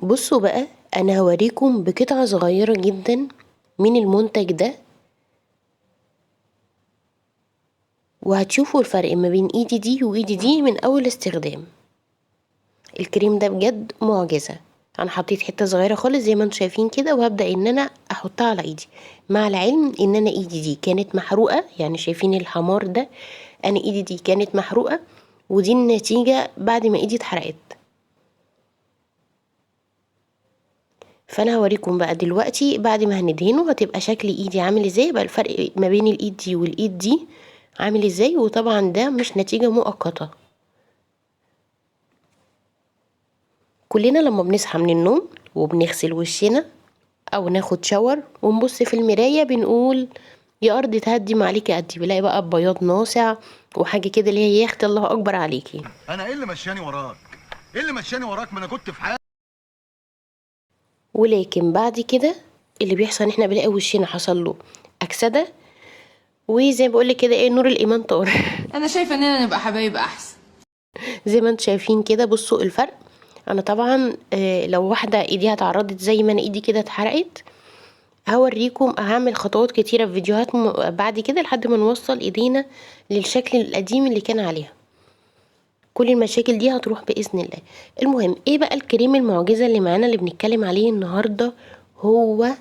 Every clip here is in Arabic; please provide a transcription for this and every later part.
بصوا بقى، انا هوريكم بقطعة صغيرة جدا من المنتج ده وهتشوفوا الفرق ما بين ايدي دي وايدي دي من اول استخدام. الكريم ده بجد معجزة. انا حطيت حتة صغيرة خالص زي ما انتم شايفين كده، وهبدأ ان انا احطها على ايدي، مع العلم ان انا ايدي دي كانت محروقة. يعني شايفين الحمار ده؟ انا ايدي دي كانت محروقة، ودي النتيجة بعد ما ايدي اتحرقت. فانا هوريكم بقى دلوقتي بعد ما هندهنه هتبقى شكل ايدي عامل ازاي، بقى الفرق ما بين الايد دي والايد دي عامل ازاي. وطبعا ده مش نتيجة مؤقتة. كلنا لما بنصحى من النوم وبنغسل وشنا او ناخد شاور ونبص في المراية بنقول يا ارض تهدي ما عليكي قدي، بلاقي بقى بياض ناصع وحاجة كده اللي هي يا اختي الله اكبر عليكي. انا ايه اللي مشاني وراك؟ ايه اللي مشاني وراك؟ ما انا كنت في حالي. ولكن بعد كده اللي بيحصل ان احنا بنلاقي وشنا حصل له اكسدة، وزي ما بقولك كده ايه، نور الايمان طار. انا شايفه اننا نبقى حبايب احسن. زي ما انتم شايفين كده، بصوا الفرق. انا طبعا لو واحده ايديها اتعرضت زي ما انا ايدي كده اتحرقت، هوريكم هعمل خطوات كتيره في فيديوهات بعد كده لحد ما نوصل ايدينا للشكل القديم اللي كان عليها. كل المشاكل دي هتروح باذن الله. المهم ايه بقى الكريم المعجزه اللي معانا اللي بنتكلم عليه النهارده؟ هو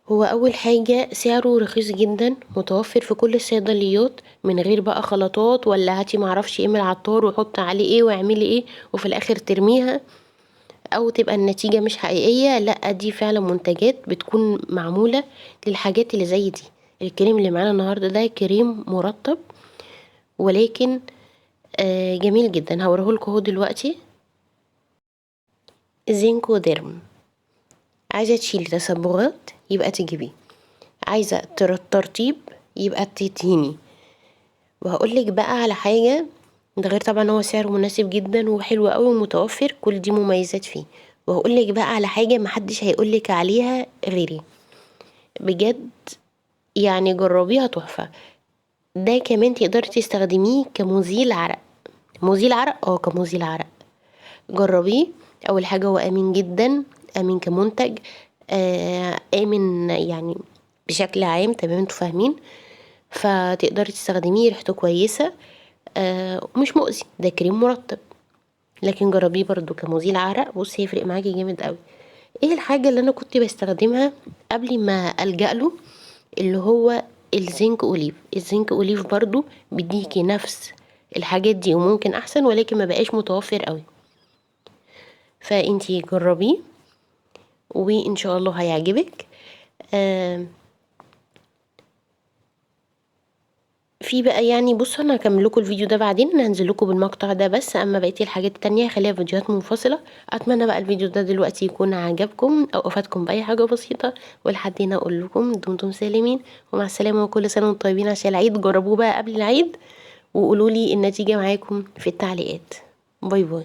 اول حاجة سعره رخيص جدا، متوفر في كل الصيدليات من غير بقى خلطات ولا هاتي معرفش ايه من العطار وحط عليه ايه واعملي ايه وفي الاخر ترميها او تبقى النتيجة مش حقيقية. لا، دي فعلا منتجات بتكون معمولة للحاجات اللي زي دي. الكريم اللي معانا النهاردة ده كريم مرطب، ولكن جميل جدا. هوريهولكوا اهو دلوقتي. زينكو ديرم. عايزة تشيلي تصبغات يبقى تجيبيه، عايزة ترطيب يبقى تدهني. وهقولك بقى على حاجة، ده غير طبعا هو سعره مناسب جدا وحلو قوي ومتوفر، كل دي مميزات فيه. وهقولك بقى على حاجة محدش هيقولك عليها غيري بجد، يعني جربيها تحفة. ده كمان تقدري تستخدميه كمزيل عرق. مزيل عرق، كمزيل عرق. جربيه. اول حاجة هو امن جدا، امن كمنتج، امن يعني بشكل عام. تمام، انتوا فاهمين؟ فتقدري تستخدميه، ريحته كويسة، ومش مؤذي. ده كريم مرطب، لكن جربيه برضو كمزيل عرق. بصي هيفرق معاكي جامد قوي. ايه الحاجة اللي انا كنت بستخدمها قبل ما ألجأ له؟ اللي هو الزنك اوليف. الزنك اوليف برضو بيديكي نفس الحاجات دي وممكن احسن، ولكن ما بقاش متوفر قوي. فانتي جربيه وان شاء الله هيعجبك. في بقى يعني بصوا، انا هكمل لكم الفيديو ده بعدين، انا هنزل لكم بالمقطع ده بس، اما بقيه الحاجات التانية خليها فيديوهات منفصله. اتمنى بقى الفيديو ده دلوقتي يكون عجبكم او افادكم باي حاجه بسيطه. ولحد هنا اقول لكم دمتم سالمين ومع السلامه، وكل سنه وانتم طيبين عشان العيد. جربوه بقى قبل العيد وقولوا لي النتيجه معاكم في التعليقات. باي باي.